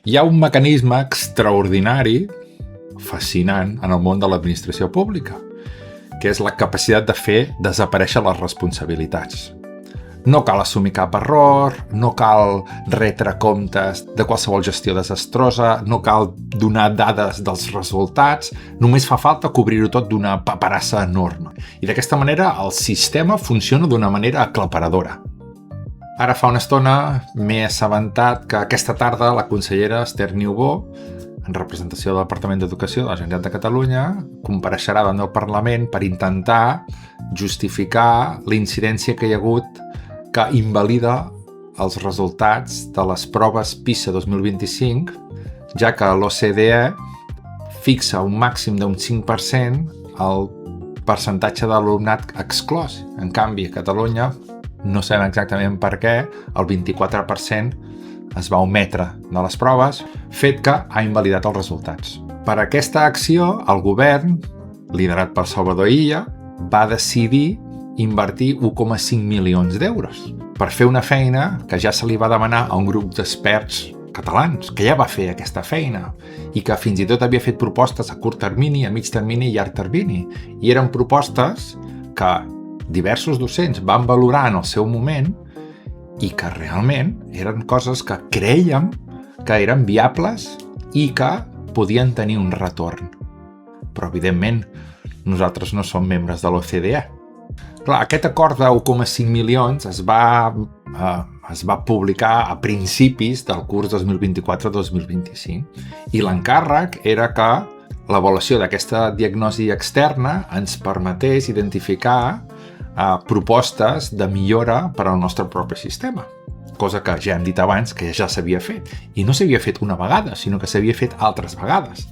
Hi ha un mecanisme extraordinari, fascinant, en el món de l'administració pública, que és la capacitat de fer desaparèixer les responsabilitats. No cal assumir cap error, no cal retre comptes de qualsevol gestió desastrosa, no cal donar dades dels resultats, només fa falta cobrir-ho tot d'una paperassa enorme. I d'aquesta manera el sistema funciona d'una manera aclaparadora. Ara fa una estona m'he assabentat que aquesta tarda la consellera Esther Niubó, en representació del Departament d'Educació de la Generalitat de Catalunya, compareixerà davant del Parlament per intentar justificar la incidència que hi ha hagut que invalida els resultats de les proves PISA 2025, ja que l'OCDE fixa un màxim d'un 5% el percentatge d'alumnat exclòs. En canvi, a Catalunya, no sabem exactament per què, el 24% es va ometre de les proves, fet que ha invalidat els resultats. Per aquesta acció, el govern, liderat per Salvador Illa, va decidir invertir 1,5 milions d'euros per fer una feina que ja se li va demanar a un grup d'experts catalans, que ja va fer aquesta feina i que fins i tot havia fet propostes a curt termini, a mig termini i llarg termini. I eren propostes que diversos docents van valorar en el seu moment i que realment eren coses que crèiem que eren viables i que podien tenir un retorn. Però, evidentment, nosaltres no som membres de l'OCDE. Clar, aquest acord de 1,5 milions es va publicar a principis del curs 2024-2025 i l'encàrrec era que l'avaluació d'aquesta diagnosi externa ens permetés identificar propostes de millora per al nostre propi sistema, cosa que ja hem dit abans que ja s'havia fet. I no s'havia fet una vegada, sinó que s'havia fet altres vegades.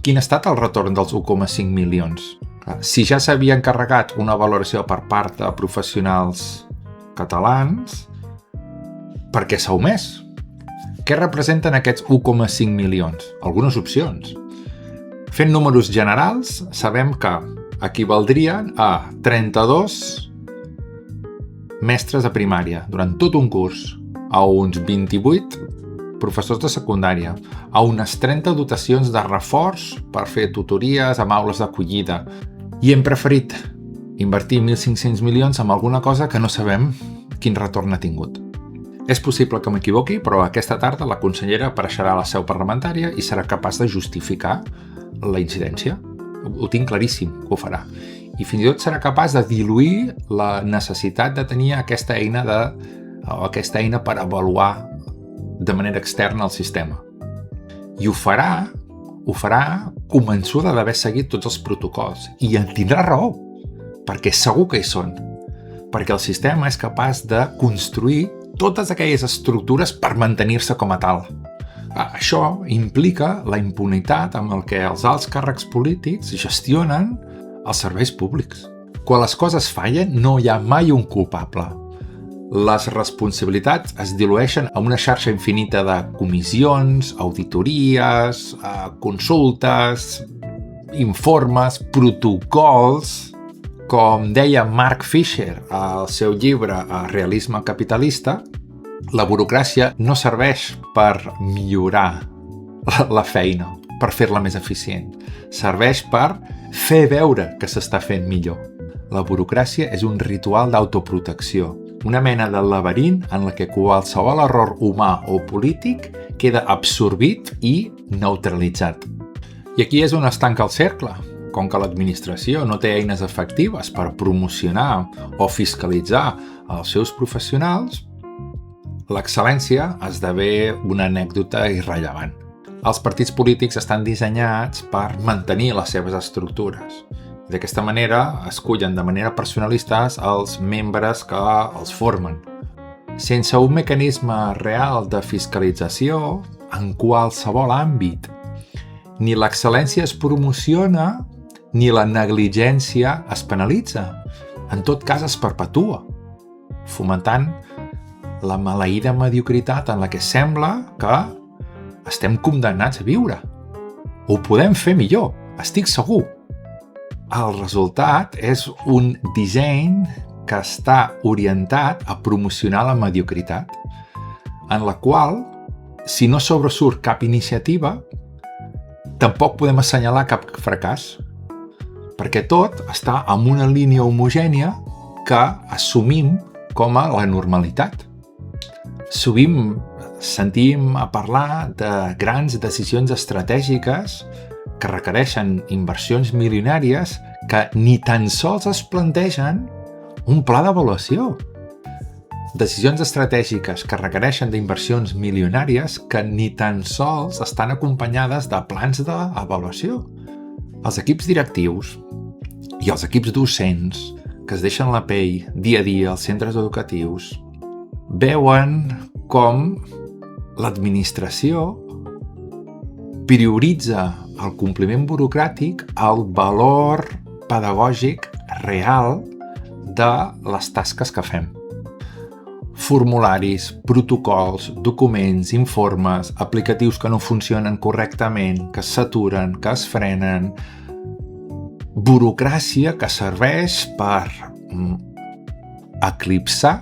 Quin ha estat el retorn dels 1,5 milions? Si ja s'havia encarregat una valoració per part de professionals catalans, per què s'ha omès? Què representen aquests 1,5 milions? Algunes opcions. Fent números generals, sabem que equivaldrien a 32 mestres de primària durant tot un curs, a uns 28 professors de secundària, a unes 30 dotacions de reforç per fer tutories amb aules d'acollida. I hem preferit invertir 1.500 milions en alguna cosa que no sabem quin retorn ha tingut. És possible que m'equivoqui, però aquesta tarda la consellera apareixerà a la seu parlamentària i serà capaç de justificar la incidència. Ho tinc claríssim que ho farà. I fins i tot serà capaç de diluir la necessitat de tenir aquesta eina per avaluar de manera externa el sistema. I ho farà convençuda d'haver seguit tots els protocols. I en tindrà raó, perquè segur que hi són. Perquè el sistema és capaç de construir totes aquelles estructures per mantenir-se com a tal. Això implica la impunitat amb el que els alts càrrecs polítics gestionen els serveis públics. Quan les coses fallen, no hi ha mai un culpable. Les responsabilitats es dilueixen a una xarxa infinita de comissions, auditories, consultes, informes, protocols. Com deia Mark Fisher al seu llibre Realisme capitalista, la burocràcia no serveix per millorar la feina, per fer-la més eficient. Serveix per fer veure que s'està fent millor. La burocràcia és un ritual d'autoprotecció, una mena de laberint en la que qualsevol error humà o polític queda absorbit i neutralitzat. I aquí és on es tanca el cercle. Com que l'administració no té eines efectives per promocionar o fiscalitzar els seus professionals, l'excel·lència esdevé una anècdota irrellevant. Els partits polítics estan dissenyats per mantenir les seves estructures. D'aquesta manera, escullen de manera personalista els membres que els formen. Sense un mecanisme real de fiscalització en qualsevol àmbit, ni l'excel·lència es promociona ni la negligència es penalitza. En tot cas, es perpetua, fomentant la maleïda mediocritat en la que sembla que estem condemnats a viure. Ho podem fer millor, estic segur. El resultat és un disseny que està orientat a promocionar la mediocritat, en la qual si no sobresurt cap iniciativa, tampoc podem assenyalar cap fracàs, perquè tot està en una línia homogènia que assumim com a la normalitat. Sovint sentim a parlar de grans decisions estratègiques que requereixen inversions milionàries que ni tan sols es plantegen un pla d'avaluació. Decisions estratègiques que requereixen d'inversions milionàries que ni tan sols estan acompanyades de plans d'avaluació. Els equips directius i els equips docents que es deixen la pell dia a dia als centres educatius veuen com l'administració prioritza el compliment burocràtic al valor pedagògic real de les tasques que fem. Formularis, protocols, documents, informes, aplicatius que no funcionen correctament, que s'aturen, que es frenen, burocràcia que serveix per eclipsar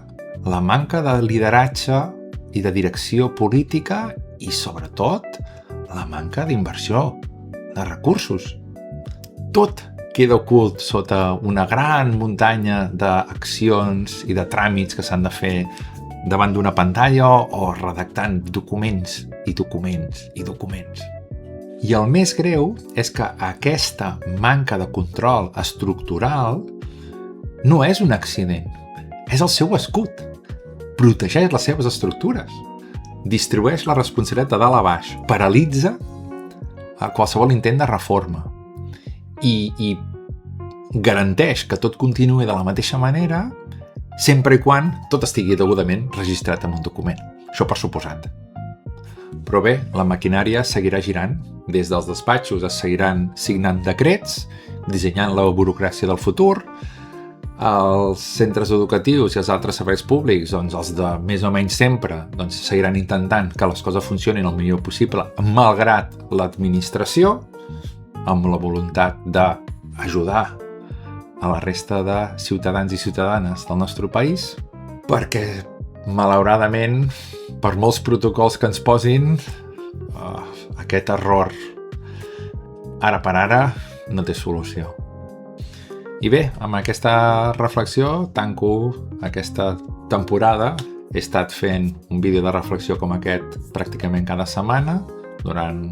la manca de lideratge i de direcció política i, sobretot, la manca d'inversió, de recursos. Tot queda ocult sota una gran muntanya d'accions i de tràmits que s'han de fer davant d'una pantalla o redactant documents i documents i documents. I el més greu és que aquesta manca de control estructural no és un accident, és el seu escut. Protegeix les seves estructures, distribueix la responsabilitat de dalt a baix, paralitza qualsevol intent de reforma i garanteix que tot continuï de la mateixa manera sempre i quan tot estigui degudament registrat en un document. Això per suposat. Però bé, la maquinària seguirà girant. Des dels despatxos es seguiran signant decrets, dissenyant la burocràcia del futur. Els centres educatius i els altres serveis públics, doncs els de més o menys sempre, doncs seguiran intentant que les coses funcionin el millor possible, malgrat l'administració, amb la voluntat d'ajudar a la resta de ciutadans i ciutadanes del nostre país, perquè, malauradament, per molts protocols que ens posin, aquest error ara per ara no té solució. I bé, amb aquesta reflexió tanco aquesta temporada. He estat fent un vídeo de reflexió com aquest pràcticament cada setmana durant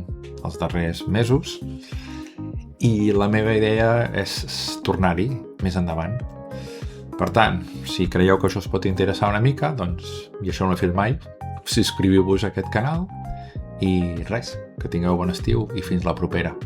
els darrers mesos i la meva idea és tornar-hi més endavant. Per tant, si creieu que això us pot interessar una mica, doncs, i això no ho he fet mai, subscriviu-vos a aquest canal i res, que tingueu bon estiu i fins la propera.